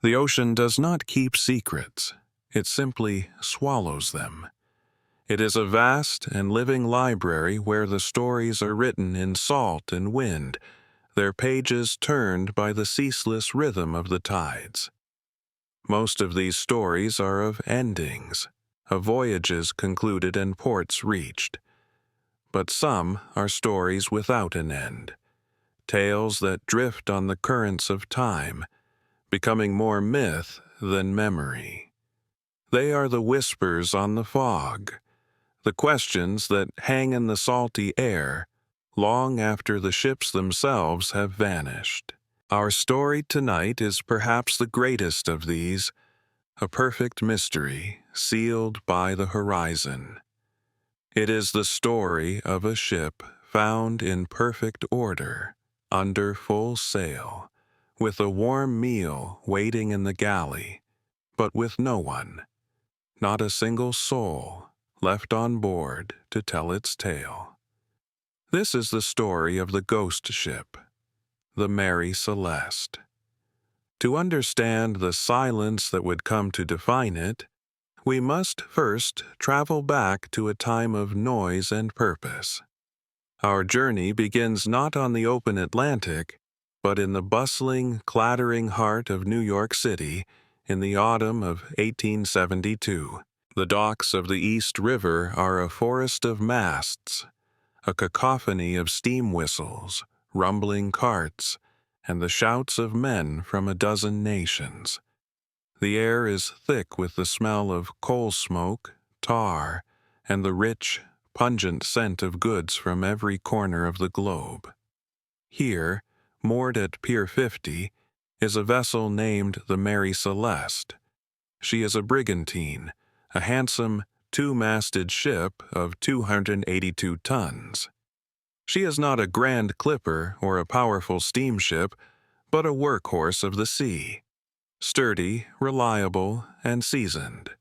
The ocean does not keep secrets. It simply swallows them. It is a vast and living library where the stories are written in salt and wind, their pages turned by the ceaseless rhythm of the tides. Most of these stories are of endings, of voyages concluded and ports reached. But some are stories without an end, tales that drift on the currents of time, becoming more myth than memory. They are the whispers on the fog, the questions that hang in the salty air long after the ships themselves have vanished. Our story tonight is perhaps the greatest of these, a perfect mystery sealed by the horizon. It is the story of a ship found in perfect order, under full sail, with a warm meal waiting in the galley, but with no one, not a single soul, left on board to tell its tale. This is the story of the ghost ship, the Mary Celeste. To understand the silence that would come to define it, we must first travel back to a time of noise and purpose. Our journey begins not on the open Atlantic, but in the bustling, clattering heart of New York City in the autumn of 1872. The docks of the East River are a forest of masts, a cacophony of steam whistles, rumbling carts, and the shouts of men from a dozen nations. The air is thick with the smell of coal smoke, tar, and the rich, pungent scent of goods from every corner of the globe. Here, moored at Pier 50, is a vessel named the Mary Celeste. She is a brigantine, a handsome, two-masted ship of 282 tons. She is not a grand clipper or a powerful steamship, but a workhorse of the sea, sturdy, reliable, and seasoned.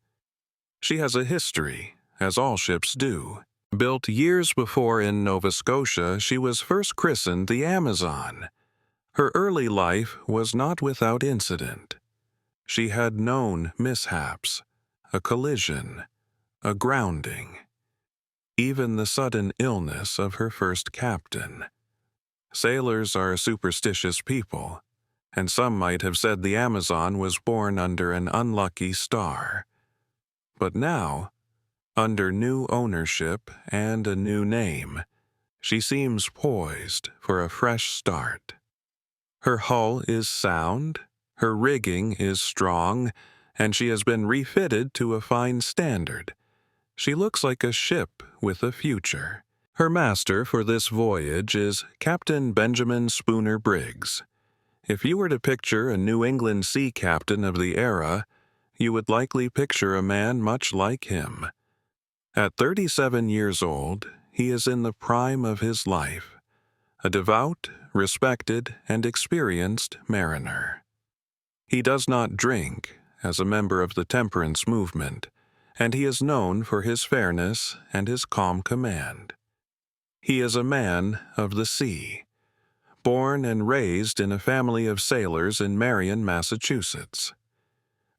She has a history, as all ships do. Built years before in Nova Scotia, she was first christened the Amazon. Her early life was not without incident. She had known mishaps, a collision, a grounding, even the sudden illness of her first captain. Sailors are a superstitious people, and some might have said the Amazon was born under an unlucky star. But now, under new ownership and a new name, she seems poised for a fresh start. Her hull is sound, her rigging is strong, and she has been refitted to a fine standard. She looks like a ship with a future. Her master for this voyage is Captain Benjamin Spooner Briggs. If you were to picture a New England sea captain of the era, you would likely picture a man much like him. At 37 years old, he is in the prime of his life, a devout, respected, and experienced mariner. He does not drink, as a member of the temperance movement, and he is known for his fairness and his calm command. He is a man of the sea, born and raised in a family of sailors in Marion, Massachusetts.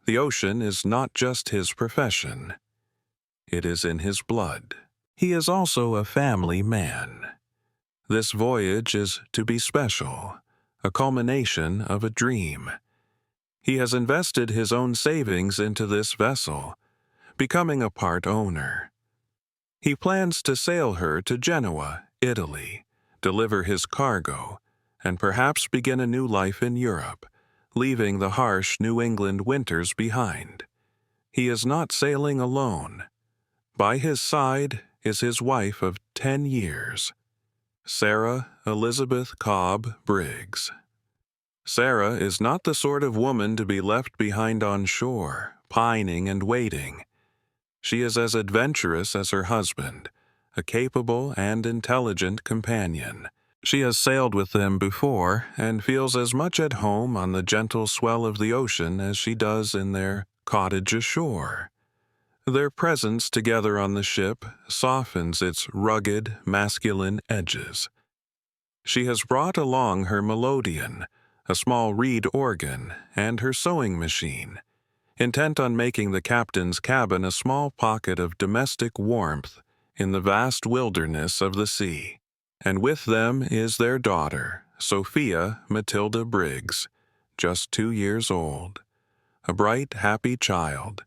The ocean is not just his profession. It is in his blood. He is also a family man. This voyage is to be special, a culmination of a dream. He has invested his own savings into this vessel, becoming a part owner. He plans to sail her to Genoa, Italy, deliver his cargo, and perhaps begin a new life in Europe, leaving the harsh New England winters behind. He is not sailing alone. By his side is his wife of 10 years, Sarah Elizabeth Cobb Briggs. Sarah is not the sort of woman to be left behind on shore, pining and waiting. She is as adventurous as her husband, a capable and intelligent companion. She has sailed with them before and feels as much at home on the gentle swell of the ocean as she does in their cottage ashore. Their presence together on the ship softens its rugged, masculine edges. She has brought along her melodeon, a small reed organ, and her sewing machine, intent on making the captain's cabin a small pocket of domestic warmth in the vast wilderness of the sea. And with them is their daughter, Sophia Matilda Briggs, just 2 years old. A bright, happy child,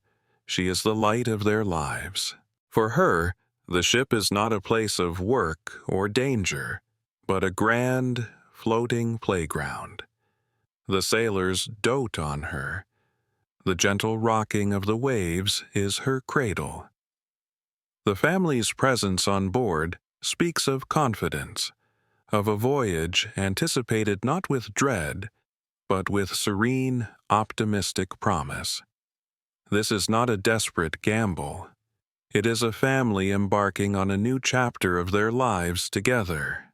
she is the light of their lives. For her, the ship is not a place of work or danger, but a grand, floating playground. The sailors dote on her. The gentle rocking of the waves is her cradle. The family's presence on board speaks of confidence, of a voyage anticipated not with dread, but with serene, optimistic promise. This is not a desperate gamble. It is a family embarking on a new chapter of their lives together.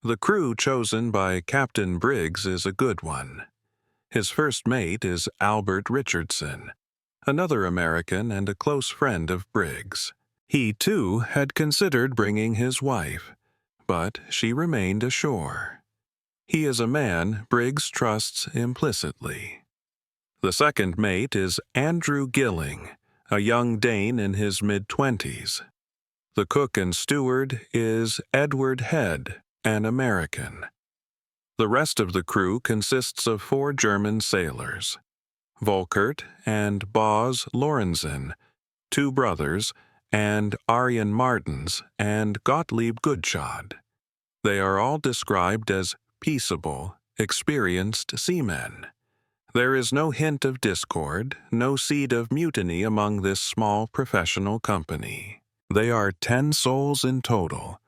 The crew chosen by Captain Briggs is a good one. His first mate is Albert Richardson, another American and a close friend of Briggs. He, too, had considered bringing his wife, but she remained ashore. He is a man Briggs trusts implicitly. The second mate is Andrew Gilling, a young Dane in his mid-20s. The cook and steward is Edward Head, an American. The rest of the crew consists of 4 German sailors, Volkert and Boz Lorenzen, 2 brothers, and Arjen Martens and Gottlieb Goodschad. They are all described as peaceable, experienced seamen. There is no hint of discord, no seed of mutiny among this small professional company. They are 10 souls in total,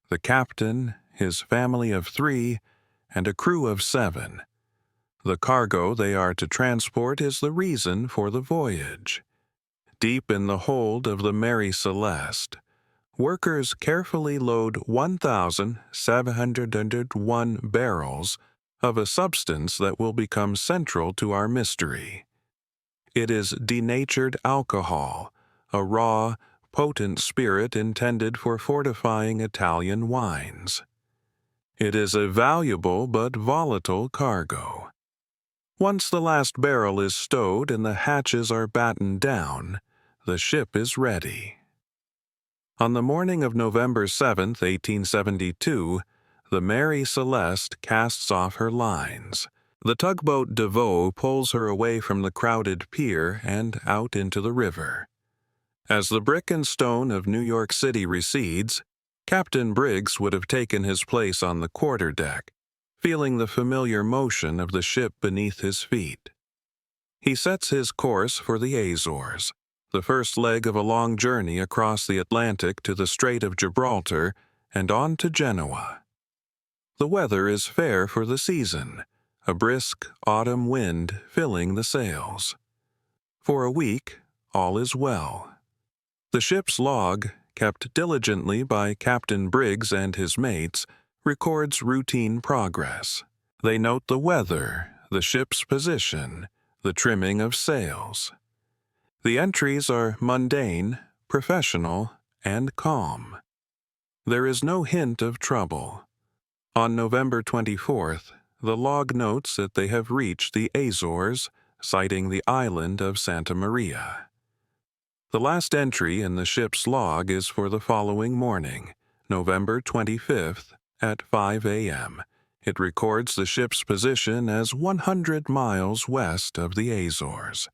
the captain, his family of 3, and a crew of 7. The cargo they are to transport is the reason for the voyage. Deep in the hold of the Mary Celeste, workers carefully load 1,701 barrels of a substance that will become central to our mystery. It is denatured alcohol, a raw, potent spirit intended for fortifying Italian wines. It is a valuable but volatile cargo. Once the last barrel is stowed and the hatches are battened down, the ship is ready. On the morning of November 7, 1872, the Mary Celeste casts off her lines. The tugboat DeVoe pulls her away from the crowded pier and out into the river. As the brick and stone of New York City recedes, Captain Briggs would have taken his place on the quarterdeck, feeling the familiar motion of the ship beneath his feet. He sets his course for the Azores, the first leg of a long journey across the Atlantic to the Strait of Gibraltar and on to Genoa. The weather is fair for the season, a brisk autumn wind filling the sails. For a week, all is well. The ship's log, kept diligently by Captain Briggs and his mates, records routine progress. They note the weather, the ship's position, the trimming of sails. The entries are mundane, professional, and calm. There is no hint of trouble. On November 24th, the log notes that they have reached the Azores, citing the island of Santa Maria. The last entry in the ship's log is for the following morning, November 25th, at 5 a.m. It records the ship's position as 100 miles west of the Azores.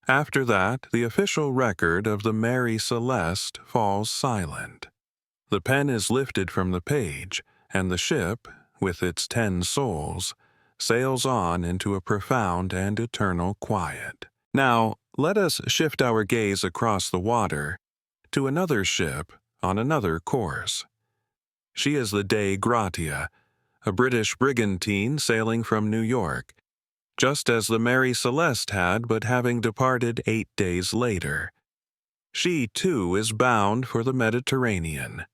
After that, the official record of the Mary Celeste falls silent. The pen is lifted from the page, and the ship, with its 10 souls, sails on into a profound and eternal quiet. Now, let us shift our gaze across the water to another ship on another course. She is the Dei Gratia, a British brigantine sailing from New York, just as the Mary Celeste had, but having departed 8 days later. She, too, is bound for the Mediterranean.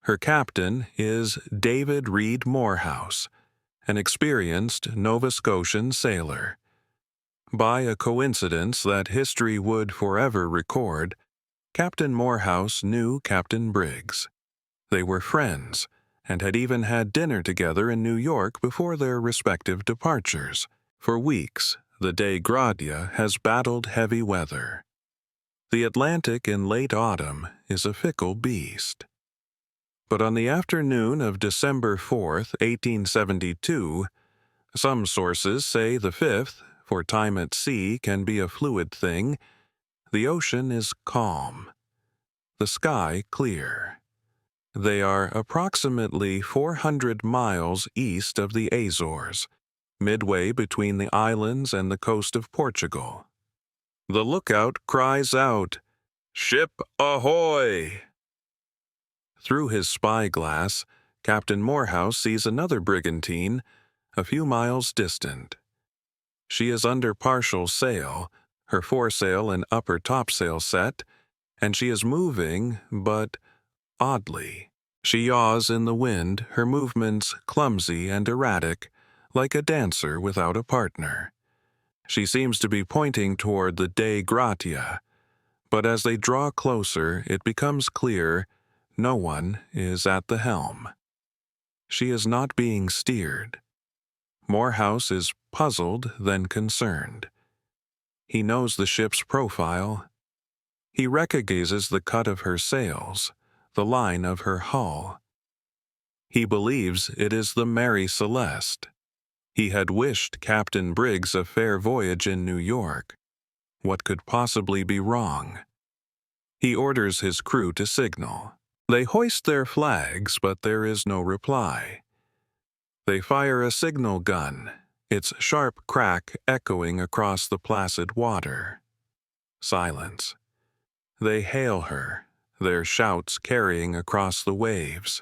Her captain is David Reed Morehouse, an experienced Nova Scotian sailor. By a coincidence that history would forever record, Captain Morehouse knew Captain Briggs. They were friends, and had even had dinner together in New York before their respective departures. For weeks, the Dei Gratia has battled heavy weather. The Atlantic in late autumn is a fickle beast. But on the afternoon of December 4th, 1872, some sources say the 5th, for time at sea can be a fluid thing, the ocean is calm, the sky clear. They are approximately 400 miles east of the Azores, midway between the islands and the coast of Portugal. The lookout cries out, "Ship ahoy!" Through his spyglass, Captain Morehouse sees another brigantine a few miles distant. She is under partial sail, her foresail and upper topsail set, and she is moving, but oddly. She yaws in the wind, her movements clumsy and erratic, like a dancer without a partner. She seems to be pointing toward the Dei Gratia, but as they draw closer, it becomes clear no one is at the helm. She is not being steered. Morehouse is puzzled, then concerned. He knows the ship's profile. He recognizes the cut of her sails, the line of her hull. He believes it is the Mary Celeste. He had wished Captain Briggs a fair voyage in New York. What could possibly be wrong? He orders his crew to signal. They hoist their flags, but there is no reply. They fire a signal gun, its sharp crack echoing across the placid water. Silence. They hail her, their shouts carrying across the waves.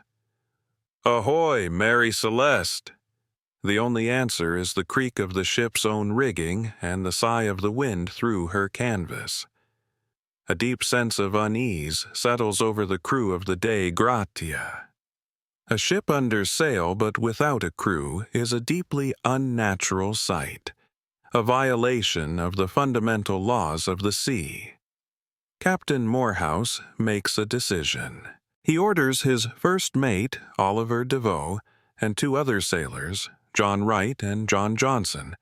"Ahoy, Mary Celeste!" The only answer is the creak of the ship's own rigging and the sigh of the wind through her canvas. A deep sense of unease settles over the crew of the Dei Gratia. A ship under sail but without a crew is a deeply unnatural sight, a violation of the fundamental laws of the sea. Captain Morehouse makes a decision. He orders his first mate, Oliver Deveau, and two other sailors, John Wright and John Johnson,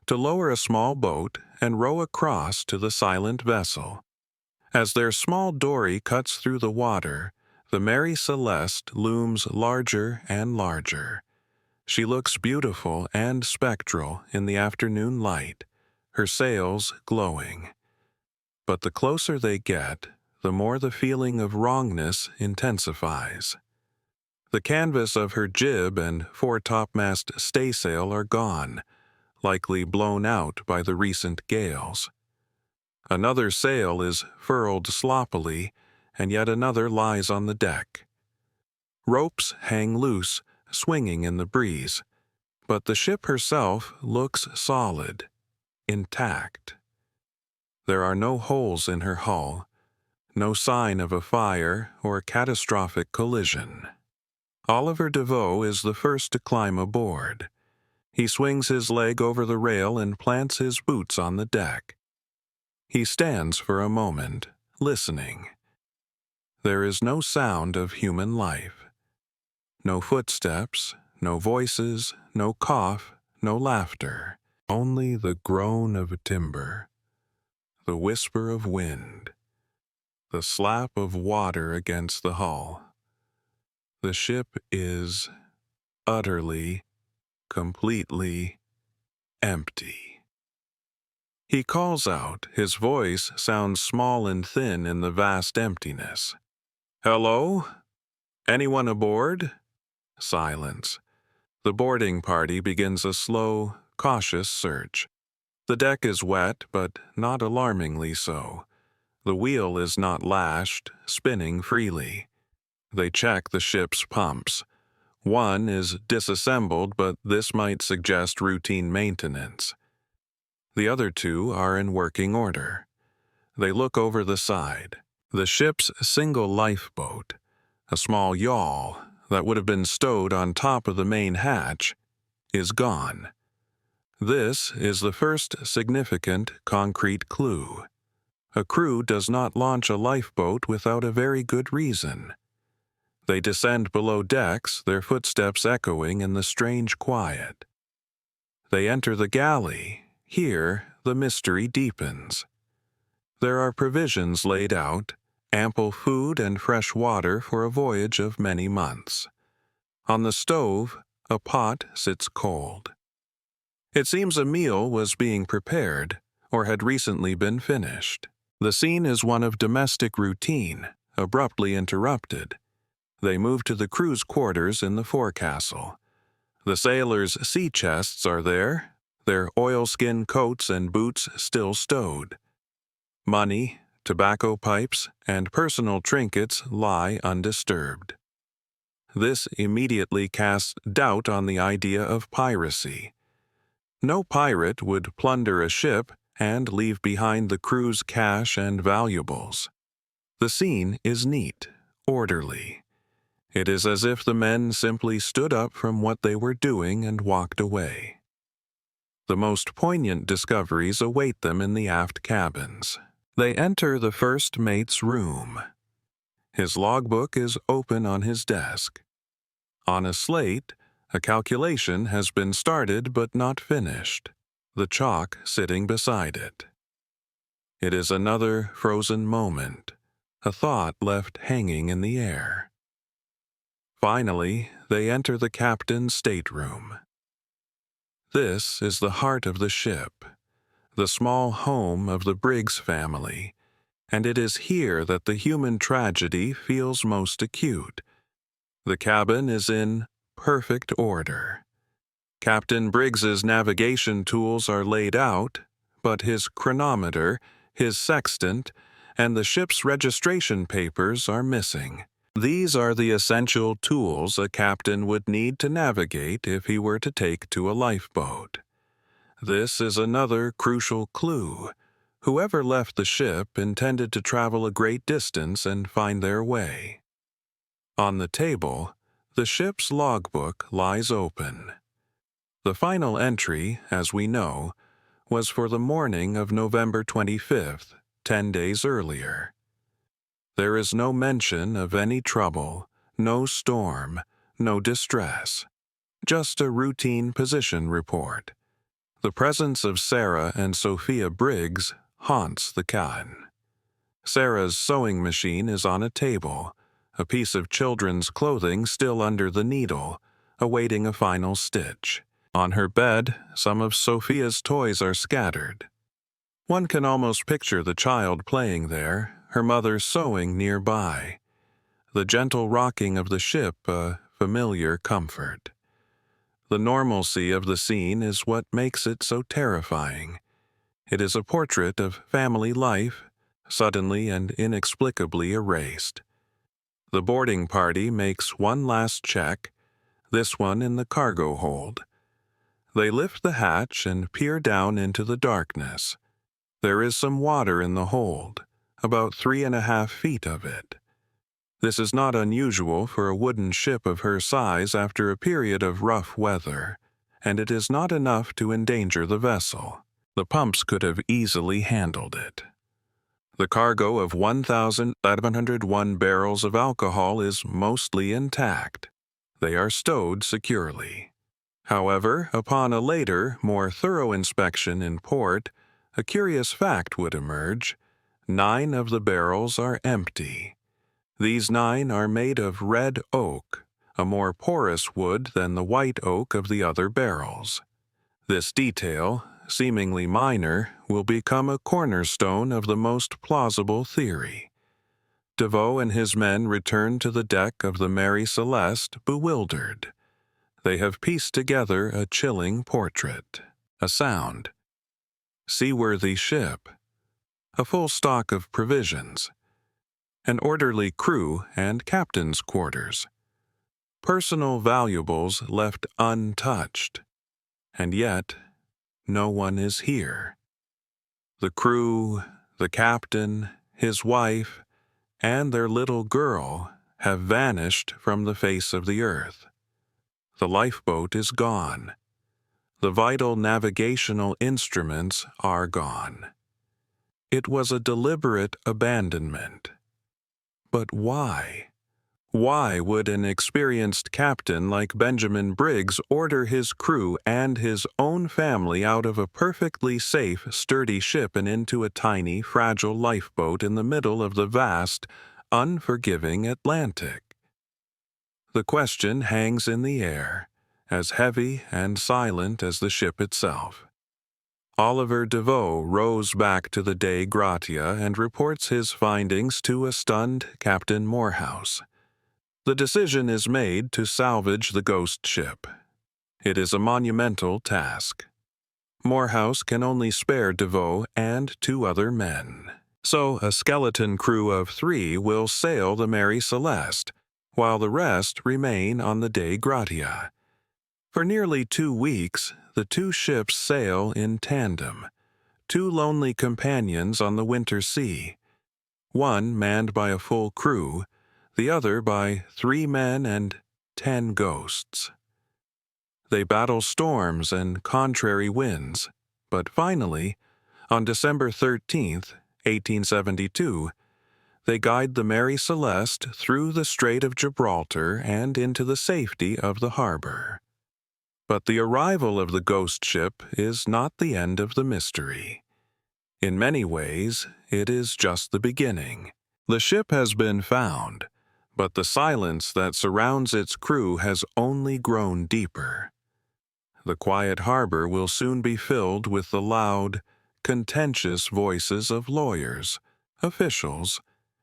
to lower a small boat and row across to the silent vessel. As their small dory cuts through the water, the Mary Celeste looms larger and larger. She looks beautiful and spectral in the afternoon light, her sails glowing. But the closer they get, the more the feeling of wrongness intensifies. The canvas of her jib and foretopmast staysail are gone, likely blown out by the recent gales. Another sail is furled sloppily, and yet another lies on the deck. Ropes hang loose, swinging in the breeze, but the ship herself looks solid, intact. There are no holes in her hull, no sign of a fire or catastrophic collision. Oliver Deveau is the first to climb aboard. He swings his leg over the rail and plants his boots on the deck. He stands for a moment, listening. There is no sound of human life. No footsteps, no voices, no cough, no laughter. Only the groan of timber, the whisper of wind, the slap of water against the hull. The ship is utterly, completely empty. He calls out. His voice sounds small and thin in the vast emptiness. "Hello? Anyone aboard?" Silence. The boarding party begins a slow, cautious search. The deck is wet, but not alarmingly so. The wheel is not lashed, spinning freely. They check the ship's pumps. One is disassembled, but this might suggest routine maintenance. The other two are in working order. They look over the side. The ship's single lifeboat, a small yawl that would have been stowed on top of the main hatch, is gone. This is the first significant concrete clue. A crew does not launch a lifeboat without a very good reason. They descend below decks, their footsteps echoing in the strange quiet. They enter the galley. Here, the mystery deepens. There are provisions laid out, ample food and fresh water for a voyage of many months. On the stove, a pot sits cold. It seems a meal was being prepared or had recently been finished. The scene is one of domestic routine, abruptly interrupted. They move to the crew's quarters in the forecastle. The sailors' sea chests are there, their oilskin coats and boots still stowed. Money, tobacco pipes, and personal trinkets lie undisturbed. This immediately casts doubt on the idea of piracy. No pirate would plunder a ship and leave behind the crew's cash and valuables. The scene is neat, orderly. It is as if the men simply stood up from what they were doing and walked away. The most poignant discoveries await them in the aft cabins. They enter the first mate's room. His logbook is open on his desk. On a slate, a calculation has been started but not finished, the chalk sitting beside it. It is another frozen moment, a thought left hanging in the air. Finally, they enter the captain's stateroom. This is the heart of the ship, the small home of the Briggs family, and it is here that the human tragedy feels most acute. The cabin is in perfect order. Captain Briggs's navigation tools are laid out, but his chronometer, his sextant, and the ship's registration papers are missing. These are the essential tools a captain would need to navigate if he were to take to a lifeboat. This is another crucial clue. Whoever left the ship intended to travel a great distance and find their way. On the table, the ship's logbook lies open. The final entry, as we know, was for the morning of November 25th, 10 days earlier. There is no mention of any trouble, no storm, no distress, just a routine position report. The presence of Sarah and Sophia Briggs haunts the cabin. Sarah's sewing machine is on a table, a piece of children's clothing still under the needle, awaiting a final stitch. On her bed, some of Sophia's toys are scattered. One can almost picture the child playing there, her mother sewing nearby. The gentle rocking of the ship a familiar comfort. The normalcy of the scene is what makes it so terrifying. It is a portrait of family life, suddenly and inexplicably erased. The boarding party makes one last check, this one in the cargo hold. They lift the hatch and peer down into the darkness. There is some water in the hold, about 3.5 feet of it. This is not unusual for a wooden ship of her size after a period of rough weather, and it is not enough to endanger the vessel. The pumps could have easily handled it. The cargo of 1,701 barrels of alcohol is mostly intact. They are stowed securely. However, upon a later, more thorough inspection in port, a curious fact would emerge. 9 of the barrels are empty. These 9 are made of red oak, a more porous wood than the white oak of the other barrels. This detail, seemingly minor, will become a cornerstone of the most plausible theory. DeVoe and his men return to the deck of the Mary Celeste bewildered. They have pieced together a chilling portrait. A sound. Seaworthy ship. A full stock of provisions. An orderly crew and captain's quarters. Personal valuables left untouched. And yet, no one is here. The crew, the captain, his wife, and their little girl have vanished from the face of the earth. The lifeboat is gone. The vital navigational instruments are gone. It was a deliberate abandonment. But why? Why would an experienced captain like Benjamin Briggs order his crew and his own family out of a perfectly safe, sturdy ship and into a tiny, fragile lifeboat in the middle of the vast, unforgiving Atlantic? The question hangs in the air, as heavy and silent as the ship itself. Oliver Deveau rows back to the Dei Gratia and reports his findings to a stunned Captain Morehouse. The decision is made to salvage the ghost ship. It is a monumental task. Morehouse can only spare Deveau and 2 other men. So a skeleton crew of 3 will sail the Mary Celeste, while the rest remain on the Dei Gratia. For nearly 2 weeks, the 2 ships sail in tandem, 2 lonely companions on the winter sea, one manned by a full crew, the other by 3 men and 10 ghosts. They battle storms and contrary winds, but finally, on December 13th, 1872, they guide the Mary Celeste through the Strait of Gibraltar and into the safety of the harbor. But the arrival of the ghost ship is not the end of the mystery. In many ways, it is just the beginning. The ship has been found, but the silence that surrounds its crew has only grown deeper. The quiet harbor will soon be filled with the loud, contentious voices of lawyers, officials,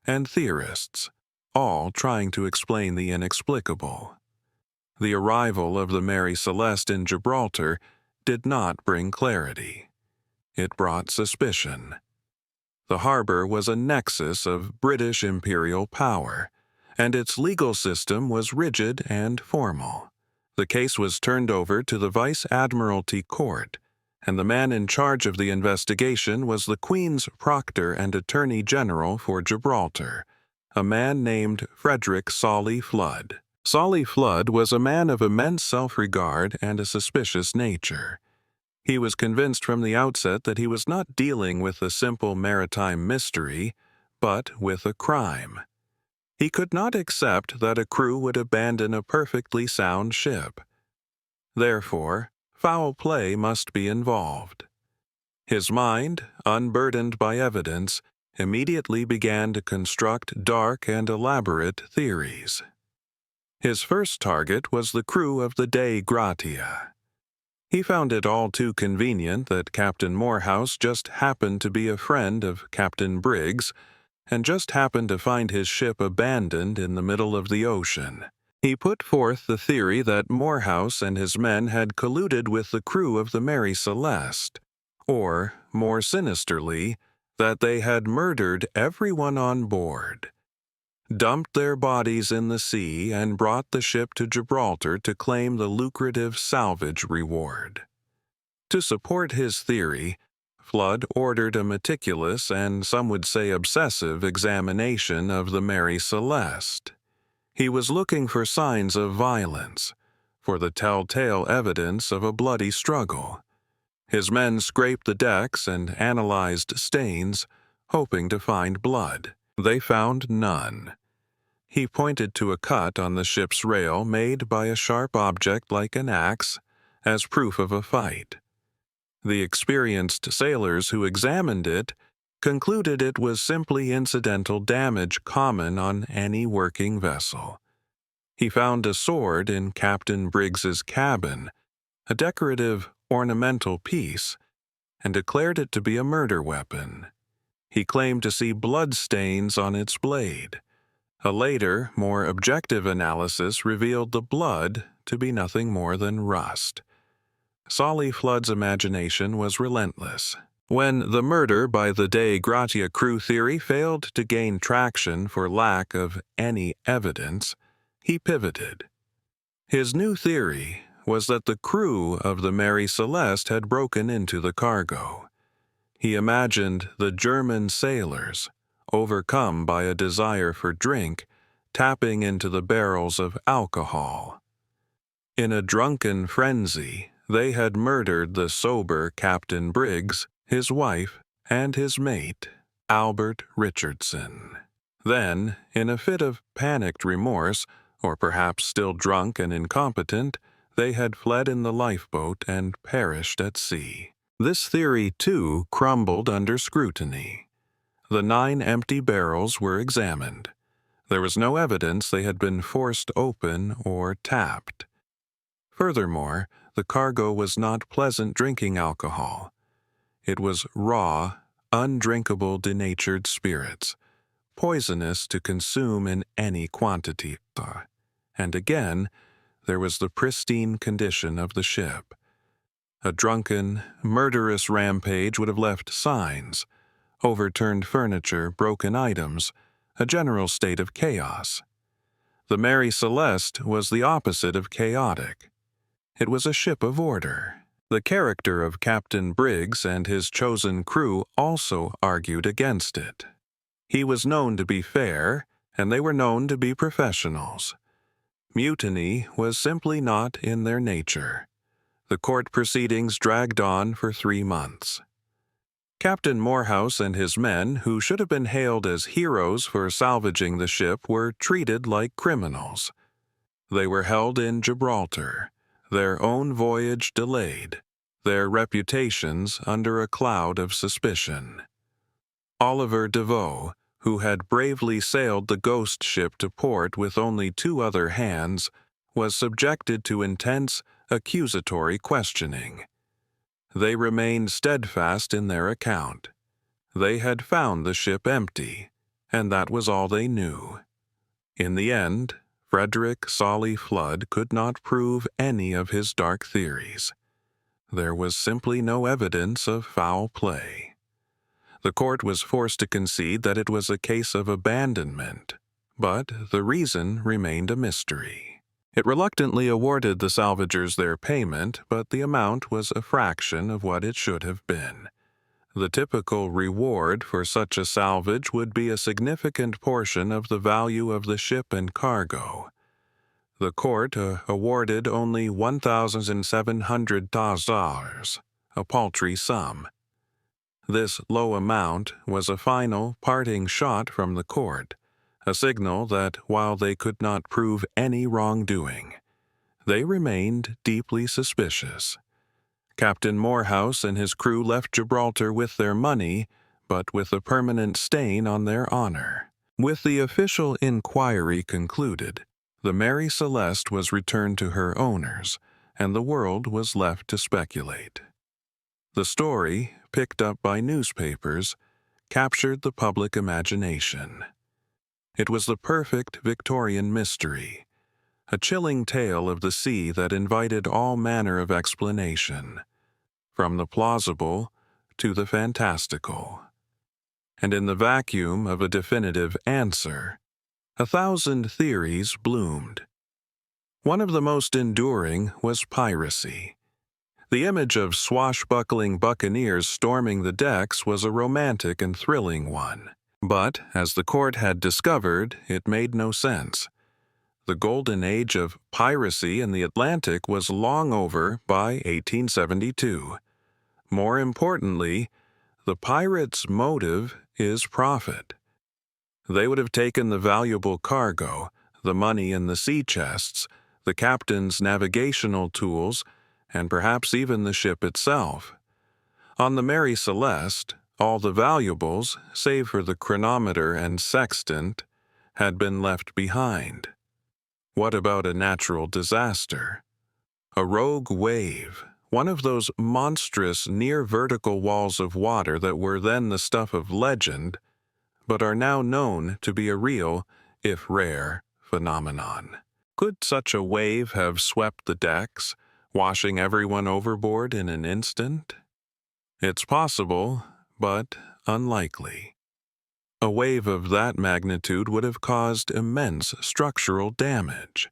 and theorists, all trying to explain the inexplicable. The arrival of the Mary Celeste in Gibraltar did not bring clarity. It brought suspicion. The harbor was a nexus of British imperial power, and its legal system was rigid and formal. The case was turned over to the Vice Admiralty Court, and the man in charge of the investigation was the Queen's Proctor and Attorney General for Gibraltar, a man named Frederick Solly Flood. Solly Flood was a man of immense self-regard and a suspicious nature. He was convinced from the outset that he was not dealing with a simple maritime mystery, but with a crime. He could not accept that a crew would abandon a perfectly sound ship. Therefore, foul play must be involved. His mind, unburdened by evidence, immediately began to construct dark and elaborate theories. His first target was the crew of the Dei Gratia. He found it all too convenient that Captain Morehouse just happened to be a friend of Captain Briggs and just happened to find his ship abandoned in the middle of the ocean. He put forth the theory that Morehouse and his men had colluded with the crew of the Mary Celeste, or, more sinisterly, that they had murdered everyone on board, dumped their bodies in the sea, and brought the ship to Gibraltar to claim the lucrative salvage reward. To support his theory, Flood ordered a meticulous and some would say obsessive examination of the Mary Celeste. He was looking for signs of violence, for the telltale evidence of a bloody struggle. His men scraped the decks and analyzed stains, hoping to find blood. They found none. He pointed to a cut on the ship's rail made by a sharp object like an axe as proof of a fight. The experienced sailors who examined it concluded it was simply incidental damage common on any working vessel. He found a sword in Captain Briggs's cabin, a decorative, ornamental piece, and declared it to be a murder weapon. He claimed to see blood stains on its blade. A later, more objective analysis revealed the blood to be nothing more than rust. Solly Flood's imagination was relentless. When the murder by the Dei Gratia crew theory failed to gain traction for lack of any evidence, he pivoted. His new theory was that the crew of the Mary Celeste had broken into the cargo. He imagined the German sailors, overcome by a desire for drink, tapping into the barrels of alcohol. In a drunken frenzy, they had murdered the sober Captain Briggs, his wife, and his mate, Albert Richardson. Then, in a fit of panicked remorse, or perhaps still drunk and incompetent, they had fled in the lifeboat and perished at sea. This theory, too, crumbled under scrutiny. The 9 empty barrels were examined. There was no evidence they had been forced open or tapped. Furthermore, the cargo was not pleasant drinking alcohol. It was raw, undrinkable denatured spirits, poisonous to consume in any quantity. And again, there was the pristine condition of the ship. A drunken, murderous rampage would have left signs: overturned furniture, broken items, a general state of chaos. The Mary Celeste was the opposite of chaotic. It was a ship of order. The character of Captain Briggs and his chosen crew also argued against it. He was known to be fair, and they were known to be professionals. Mutiny was simply not in their nature. The court proceedings dragged on for 3 months. Captain Morehouse and his men, who should have been hailed as heroes for salvaging the ship, were treated like criminals. They were held in Gibraltar, their own voyage delayed, their reputations under a cloud of suspicion. Oliver Deveau, who had bravely sailed the ghost ship to port with only 2 other hands, was subjected to intense, accusatory questioning. They remained steadfast in their account. They had found the ship empty, and that was all they knew. In the end, Frederick Solly Flood could not prove any of his dark theories. There was simply no evidence of foul play. The court was forced to concede that it was a case of abandonment, but the reason remained a mystery. It reluctantly awarded the salvagers their payment, but the amount was a fraction of what it should have been. The typical reward for such a salvage would be a significant portion of the value of the ship and cargo. The court awarded only $1,700, a paltry sum. This low amount was a final, parting shot from the court, a signal that while they could not prove any wrongdoing, they remained deeply suspicious. Captain Morehouse and his crew left Gibraltar with their money, but with a permanent stain on their honor. With the official inquiry concluded, the Mary Celeste was returned to her owners, and the world was left to speculate. The story, picked up by newspapers, captured the public imagination. It was the perfect Victorian mystery, a chilling tale of the sea that invited all manner of explanation, from the plausible to the fantastical. And in the vacuum of a definitive answer, 1,000 theories bloomed. One of the most enduring was piracy. The image of swashbuckling buccaneers storming the decks was a romantic and thrilling one. But, as the court had discovered, it made no sense. The golden age of piracy in the Atlantic was long over by 1872. More importantly, the pirates' motive is profit. They would have taken the valuable cargo, the money in the sea chests, the captain's navigational tools, and perhaps even the ship itself. On the Mary Celeste, all the valuables, save for the chronometer and sextant, had been left behind. What about a natural disaster? A rogue wave, one of those monstrous near-vertical walls of water that were then the stuff of legend, but are now known to be a real, if rare, phenomenon. Could such a wave have swept the decks, washing everyone overboard in an instant? It's possible, but unlikely. A wave of that magnitude would have caused immense structural damage.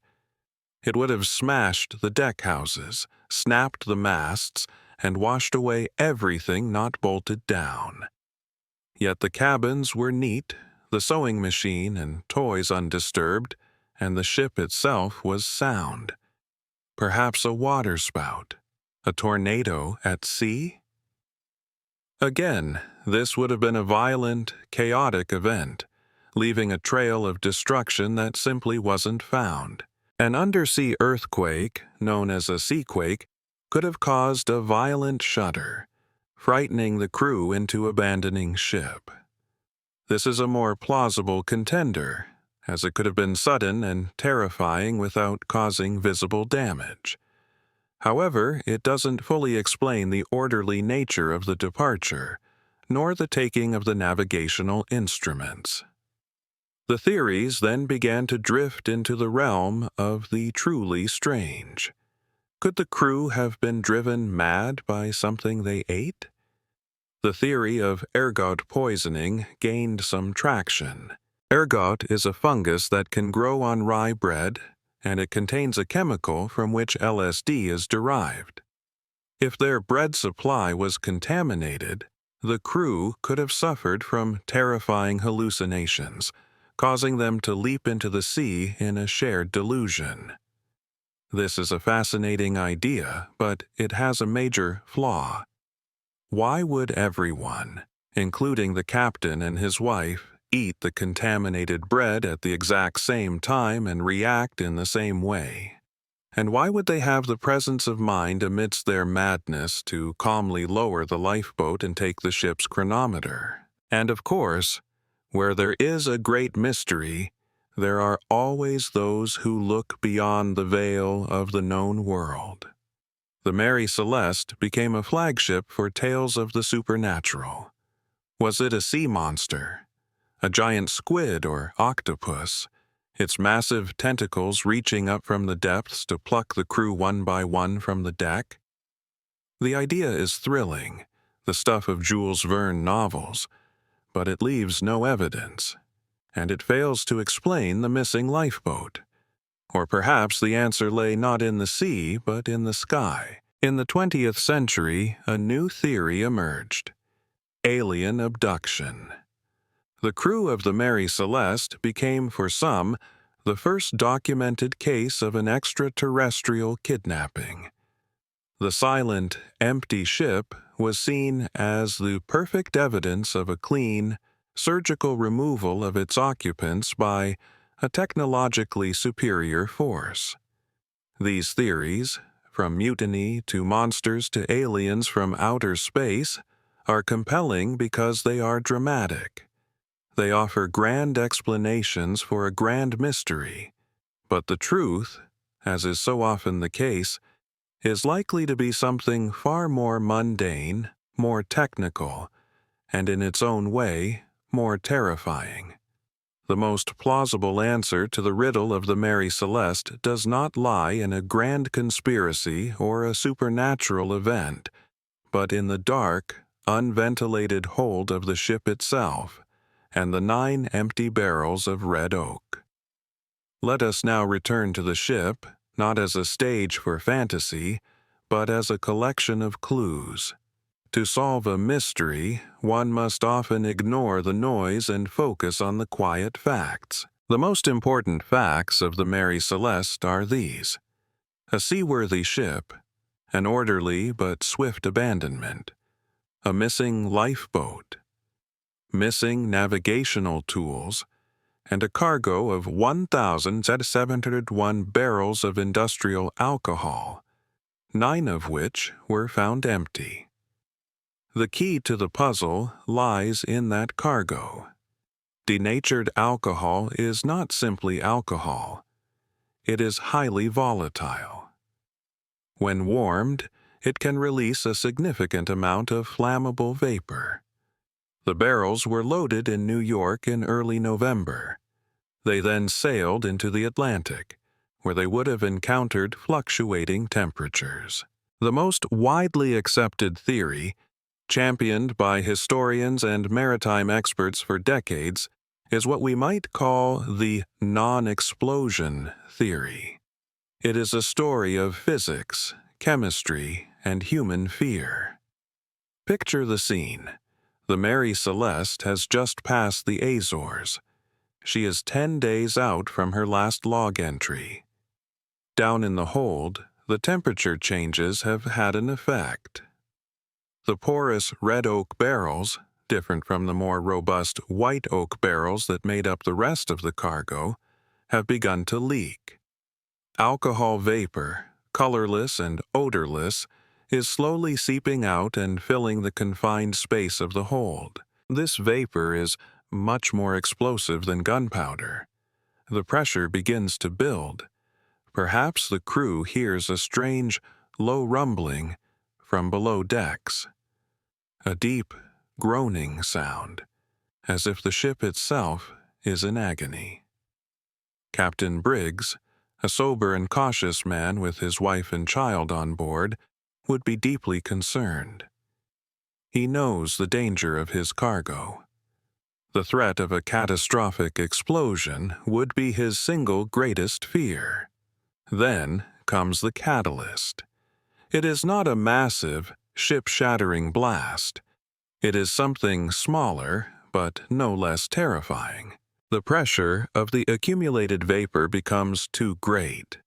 It would have smashed the deck houses, snapped the masts, and washed away everything not bolted down. Yet the cabins were neat, the sewing machine and toys undisturbed, and the ship itself was sound. Perhaps a waterspout, a tornado at sea? Again, this would have been a violent, chaotic event, leaving a trail of destruction that simply wasn't found. An undersea earthquake, known as a seaquake, could have caused a violent shudder, frightening the crew into abandoning ship. This is a more plausible contender, as it could have been sudden and terrifying without causing visible damage. However, it doesn't fully explain the orderly nature of the departure, nor the taking of the navigational instruments. The theories then began to drift into the realm of the truly strange. Could the crew have been driven mad by something they ate? The theory of ergot poisoning gained some traction. Ergot is a fungus that can grow on rye bread, and it contains a chemical from which LSD is derived. If their bread supply was contaminated, the crew could have suffered from terrifying hallucinations, causing them to leap into the sea in a shared delusion. This is a fascinating idea, but it has a major flaw. Why would everyone, including the captain and his wife, eat the contaminated bread at the exact same time and react in the same way? And why would they have the presence of mind amidst their madness to calmly lower the lifeboat and take the ship's chronometer? And of course, where there is a great mystery, there are always those who look beyond the veil of the known world. The Mary Celeste became a flagship for tales of the supernatural. Was it a sea monster, a giant squid or octopus, its massive tentacles reaching up from the depths to pluck the crew one by one from the deck? The idea is thrilling, the stuff of Jules Verne novels, but it leaves no evidence, and it fails to explain the missing lifeboat. Or perhaps the answer lay not in the sea, but in the sky. In the 20th century, a new theory emerged: alien abduction. The crew of the Mary Celeste became, for some, the first documented case of an extraterrestrial kidnapping. The silent, empty ship was seen as the perfect evidence of a clean, surgical removal of its occupants by a technologically superior force. These theories, from mutiny to monsters to aliens from outer space, are compelling because they are dramatic. They offer grand explanations for a grand mystery, but the truth, as is so often the case, is likely to be something far more mundane, more technical, and in its own way, more terrifying. The most plausible answer to the riddle of the Mary Celeste does not lie in a grand conspiracy or a supernatural event, but in the dark, unventilated hold of the ship itself and the 9 empty barrels of red oak. Let us now return to the ship, not as a stage for fantasy, but as a collection of clues. To solve a mystery, one must often ignore the noise and focus on the quiet facts. The most important facts of the Mary Celeste are these: a seaworthy ship, an orderly but swift abandonment, a missing lifeboat, missing navigational tools, and a cargo of 1,701 barrels of industrial alcohol, 9 of which were found empty. The key to the puzzle lies in that cargo. Denatured alcohol is not simply alcohol. It is highly volatile. When warmed, it can release a significant amount of flammable vapor. The barrels were loaded in New York in early November. They then sailed into the Atlantic, where they would have encountered fluctuating temperatures. The most widely accepted theory, championed by historians and maritime experts for decades, is what we might call the non-explosion theory. It is a story of physics, chemistry, and human fear. Picture the scene. The Mary Celeste has just passed the Azores. She is 10 days out from her last log entry. Down in the hold, the temperature changes have had an effect. The porous red oak barrels, different from the more robust white oak barrels that made up the rest of the cargo, have begun to leak. Alcohol vapor, colorless and odorless, is slowly seeping out and filling the confined space of the hold. This vapor is much more explosive than gunpowder. The pressure begins to build. Perhaps the crew hears a strange, low rumbling from below decks. A deep, groaning sound, as if the ship itself is in agony. Captain Briggs, a sober and cautious man with his wife and child on board, would be deeply concerned. He knows the danger of his cargo. The threat of a catastrophic explosion would be his single greatest fear. Then comes the catalyst. It is not a massive, ship-shattering blast. It is something smaller, but no less terrifying. The pressure of the accumulated vapor becomes too great.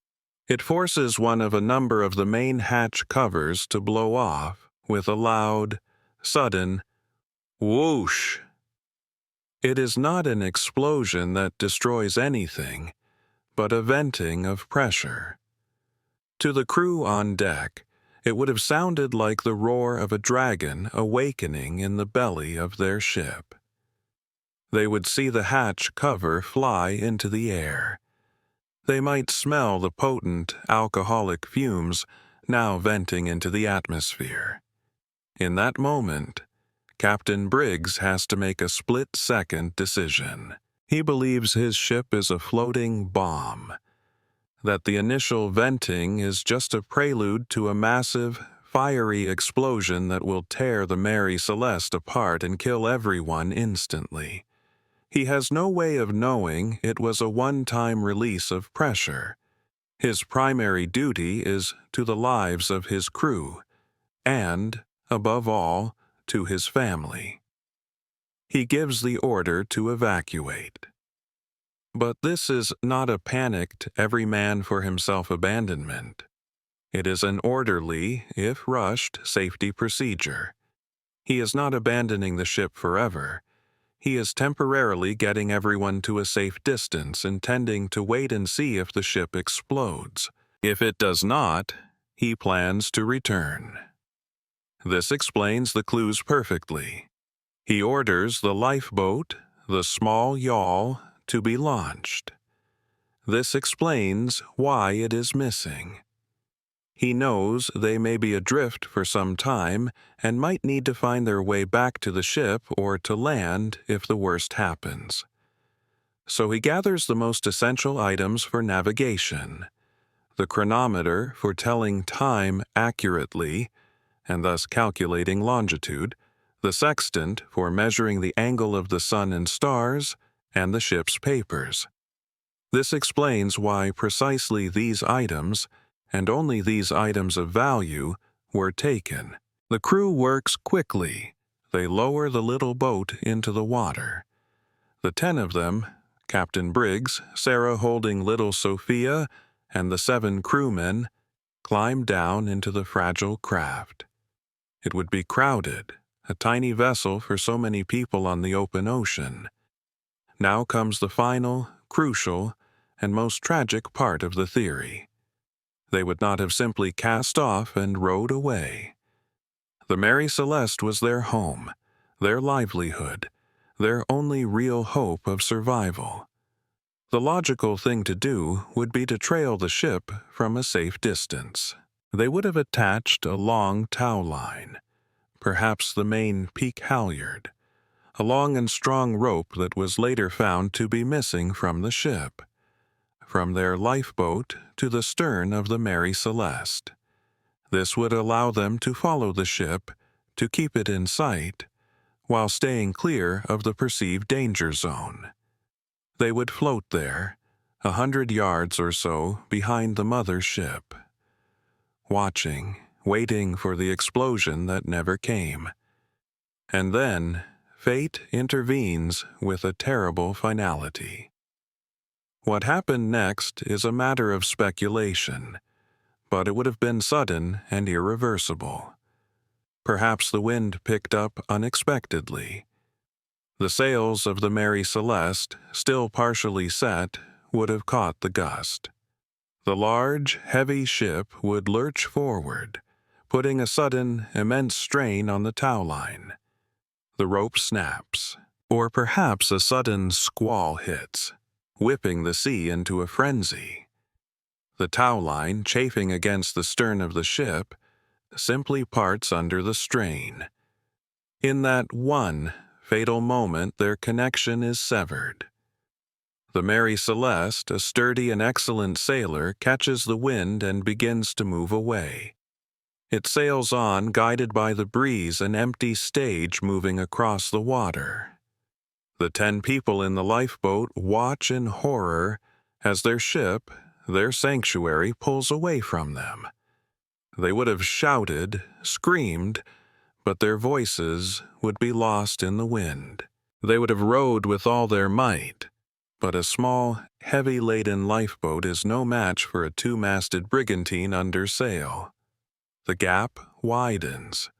It forces one of a number of the main hatch covers to blow off with a loud, sudden whoosh. It is not an explosion that destroys anything, but a venting of pressure. To the crew on deck, it would have sounded like the roar of a dragon awakening in the belly of their ship. They would see the hatch cover fly into the air. They might smell the potent alcoholic fumes now venting into the atmosphere. In that moment, Captain Briggs has to make a split-second decision. He believes his ship is a floating bomb, that the initial venting is just a prelude to a massive, fiery explosion that will tear the Mary Celeste apart and kill everyone instantly. He has no way of knowing it was a one-time release of pressure. His primary duty is to the lives of his crew, and, above all, to his family. He gives the order to evacuate. But this is not a panicked, every-man-for-himself abandonment. It is an orderly, if rushed, safety procedure. He is not abandoning the ship forever. He is temporarily getting everyone to a safe distance, intending to wait and see if the ship explodes. If it does not, he plans to return. This explains the clues perfectly. He orders the lifeboat, the small yawl, to be launched. This explains why it is missing. He knows they may be adrift for some time and might need to find their way back to the ship or to land if the worst happens. So he gathers the most essential items for navigation: the chronometer for telling time accurately, and thus calculating longitude, the sextant for measuring the angle of the sun and stars, and the ship's papers. This explains why precisely these items, and only these items of value, were taken. The crew works quickly. They lower the little boat into the water. The 10 of them, Captain Briggs, Sarah holding little Sophia, and the 7 crewmen, climb down into the fragile craft. It would be crowded, a tiny vessel for so many people on the open ocean. Now comes the final, crucial, and most tragic part of the theory. They would not have simply cast off and rowed away. The Mary Celeste was their home, their livelihood, their only real hope of survival. The logical thing to do would be to trail the ship from a safe distance. They would have attached a long tow line, perhaps the main peak halyard, a long and strong rope that was later found to be missing from the ship, from their lifeboat to the stern of the Mary Celeste. This would allow them to follow the ship, to keep it in sight, while staying clear of the perceived danger zone. They would float there, 100 yards or so behind the mother ship, watching, waiting for the explosion that never came. And then, fate intervenes with a terrible finality. What happened next is a matter of speculation, but it would have been sudden and irreversible. Perhaps the wind picked up unexpectedly. The sails of the Mary Celeste, still partially set, would have caught the gust. The large, heavy ship would lurch forward, putting a sudden, immense strain on the towline. The rope snaps, or perhaps a sudden squall hits, whipping the sea into a frenzy. The towline, chafing against the stern of the ship, simply parts under the strain. In that one fatal moment, their connection is severed. The Mary Celeste, a sturdy and excellent sailor, catches the wind and begins to move away. It sails on, guided by the breeze, an empty stage moving across the water. The 10 people in the lifeboat watch in horror as their ship, their sanctuary, pulls away from them. They would have shouted, screamed, but their voices would be lost in the wind. They would have rowed with all their might, but a small, heavy-laden lifeboat is no match for a 2-masted brigantine under sail. The gap widens.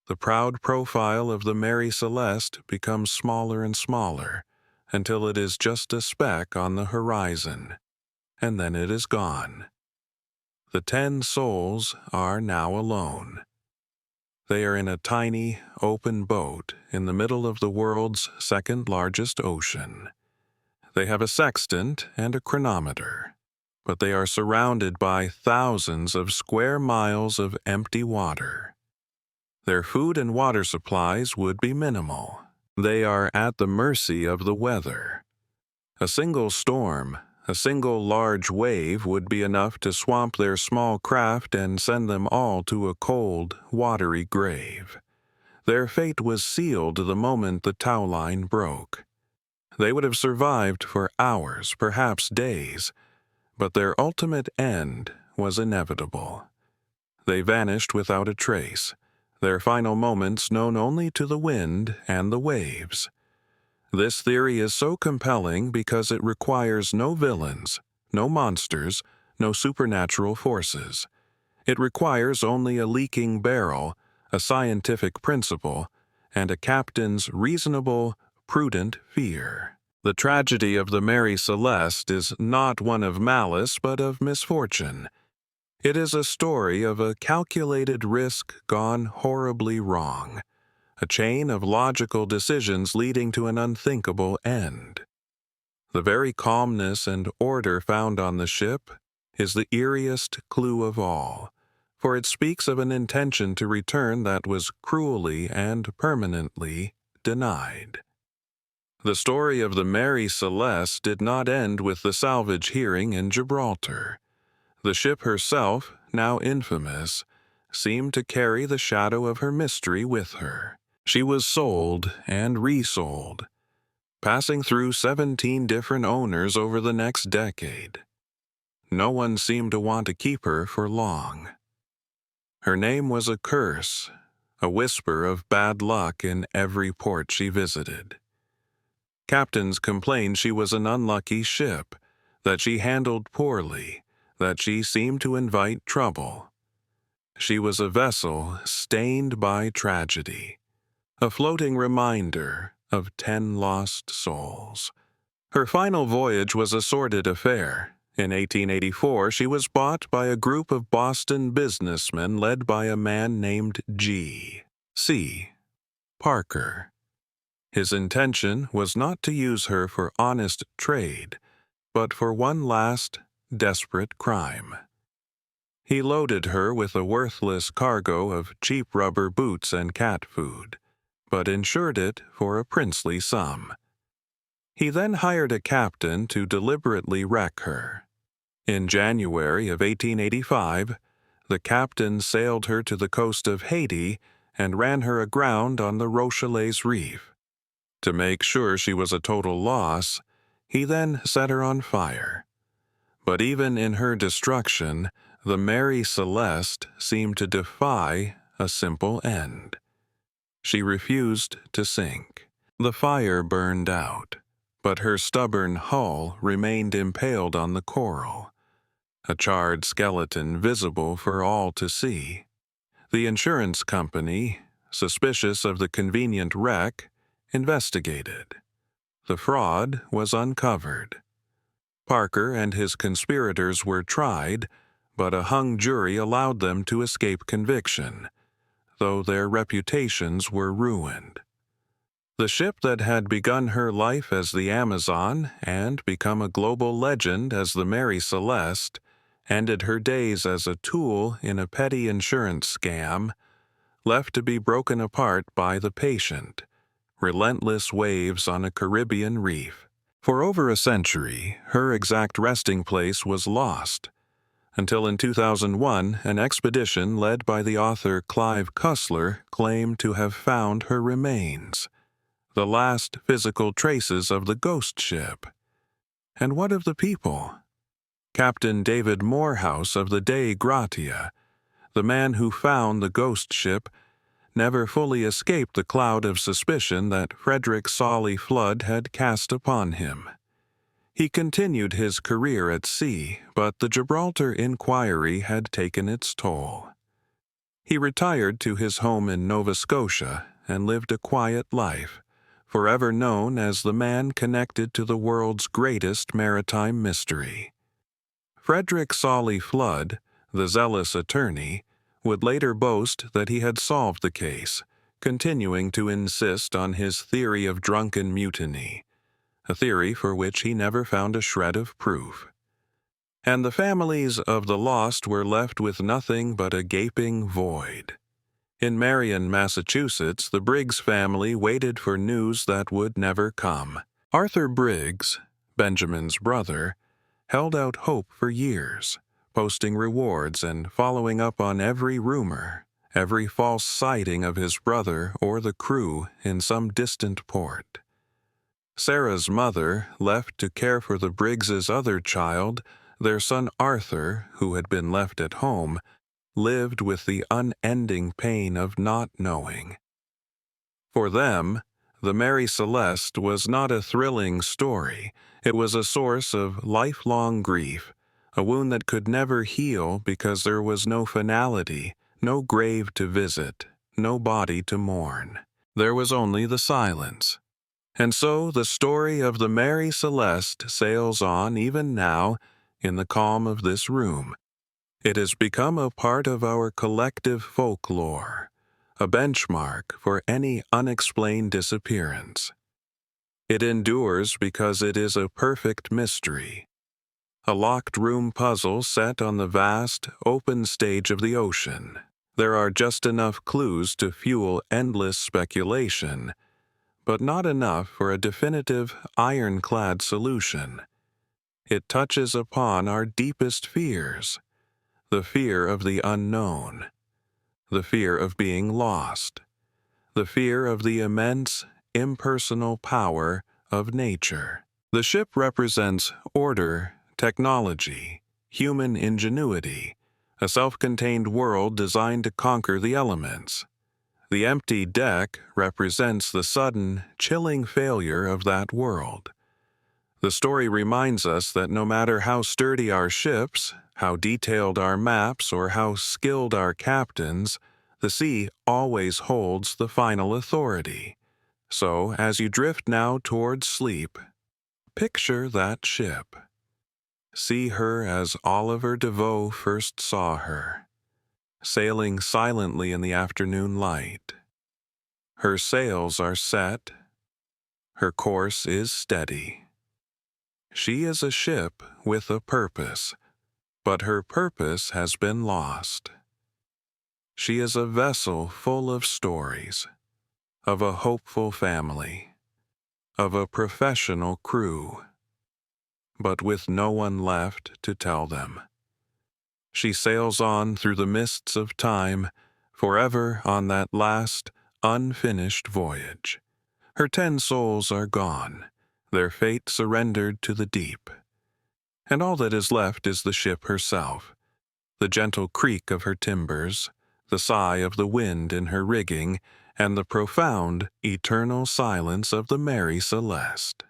The proud profile of the Mary Celeste becomes smaller and smaller until it is just a speck on the horizon, and then it is gone. The 10 souls are now alone. They are in a tiny, open boat in the middle of the world's second-largest ocean. They have a sextant and a chronometer, but they are surrounded by thousands of square miles of empty water. Their food and water supplies would be minimal. They are at the mercy of the weather. A single storm, a single large wave would be enough to swamp their small craft and send them all to a cold, watery grave. Their fate was sealed the moment the towline broke. They would have survived for hours, perhaps days, but their ultimate end was inevitable. They vanished without a trace, their final moments known only to the wind and the waves. This theory is so compelling because it requires no villains, no monsters, no supernatural forces. It requires only a leaking barrel, a scientific principle, and a captain's reasonable, prudent fear. The tragedy of the Mary Celeste is not one of malice but of misfortune. It is a story of a calculated risk gone horribly wrong, a chain of logical decisions leading to an unthinkable end. The very calmness and order found on the ship is the eeriest clue of all, for it speaks of an intention to return that was cruelly and permanently denied. The story of the Mary Celeste did not end with the salvage hearing in Gibraltar. The ship herself, now infamous, seemed to carry the shadow of her mystery with her. She was sold and resold, passing through 17 different owners over the next decade. No one seemed to want to keep her for long. Her name was a curse, a whisper of bad luck in every port she visited. Captains complained she was an unlucky ship, that she handled poorly, that she seemed to invite trouble. She was a vessel stained by tragedy, a floating reminder of 10 lost souls. Her final voyage was a sordid affair. In 1884, she was bought by a group of Boston businessmen led by a man named G.C. Parker. His intention was not to use her for honest trade, but for one last, desperate crime. He loaded her with a worthless cargo of cheap rubber boots and cat food, but insured it for a princely sum. He then hired a captain to deliberately wreck her. In January of 1885, the captain sailed her to the coast of Haiti and ran her aground on the Rochelaise Reef. To make sure she was a total loss, he then set her on fire. But even in her destruction, the Mary Celeste seemed to defy a simple end. She refused to sink. The fire burned out, but her stubborn hull remained impaled on the coral, a charred skeleton visible for all to see. The insurance company, suspicious of the convenient wreck, investigated. The fraud was uncovered. Parker and his conspirators were tried, but a hung jury allowed them to escape conviction, though their reputations were ruined. The ship that had begun her life as the Amazon and become a global legend as the Mary Celeste ended her days as a tool in a petty insurance scam, left to be broken apart by the patient, relentless waves on a Caribbean reef. For over a century, her exact resting place was lost, until in 2001 an expedition led by the author Clive Cussler claimed to have found her remains, the last physical traces of the ghost ship. And what of the people? Captain David Morehouse of the Dei Gratia, the man who found the ghost ship, never fully escaped the cloud of suspicion that Frederick Solly Flood had cast upon him. He continued his career at sea, but the Gibraltar inquiry had taken its toll. He retired to his home in Nova Scotia and lived a quiet life, forever known as the man connected to the world's greatest maritime mystery. Frederick Solly Flood, the zealous attorney, would later boast that he had solved the case, continuing to insist on his theory of drunken mutiny, a theory for which he never found a shred of proof. And the families of the lost were left with nothing but a gaping void. In Marion, Massachusetts, the Briggs family waited for news that would never come. Arthur Briggs, Benjamin's brother, held out hope for years, posting rewards and following up on every rumor, every false sighting of his brother or the crew in some distant port. Sarah's mother, left to care for the Briggs' other child, their son Arthur, who had been left at home, lived with the unending pain of not knowing. For them, the Mary Celeste was not a thrilling story. It was a source of lifelong grief, a wound that could never heal because there was no finality, no grave to visit, no body to mourn. There was only the silence. And so the story of the Mary Celeste sails on even now in the calm of this room. It has become a part of our collective folklore, a benchmark for any unexplained disappearance. It endures because it is a perfect mystery, a locked room puzzle set on the vast, open stage of the ocean. There are just enough clues to fuel endless speculation, but not enough for a definitive, ironclad solution. It touches upon our deepest fears, the fear of the unknown, the fear of being lost, the fear of the immense, impersonal power of nature. The ship represents order, technology, human ingenuity, a self-contained world designed to conquer the elements. The empty deck represents the sudden, chilling failure of that world. The story reminds us that no matter how sturdy our ships, how detailed our maps, or how skilled our captains, the sea always holds the final authority. So, as you drift now towards sleep, picture that ship. See her as Oliver Deveau first saw her, sailing silently in the afternoon light. Her sails are set, her course is steady. She is a ship with a purpose, but her purpose has been lost. She is a vessel full of stories, of a hopeful family, of a professional crew, but with no one left to tell them. She sails on through the mists of time, forever on that last, unfinished voyage. Her 10 souls are gone, their fate surrendered to the deep. And all that is left is the ship herself, the gentle creak of her timbers, the sigh of the wind in her rigging, and the profound, eternal silence of the Mary Celeste.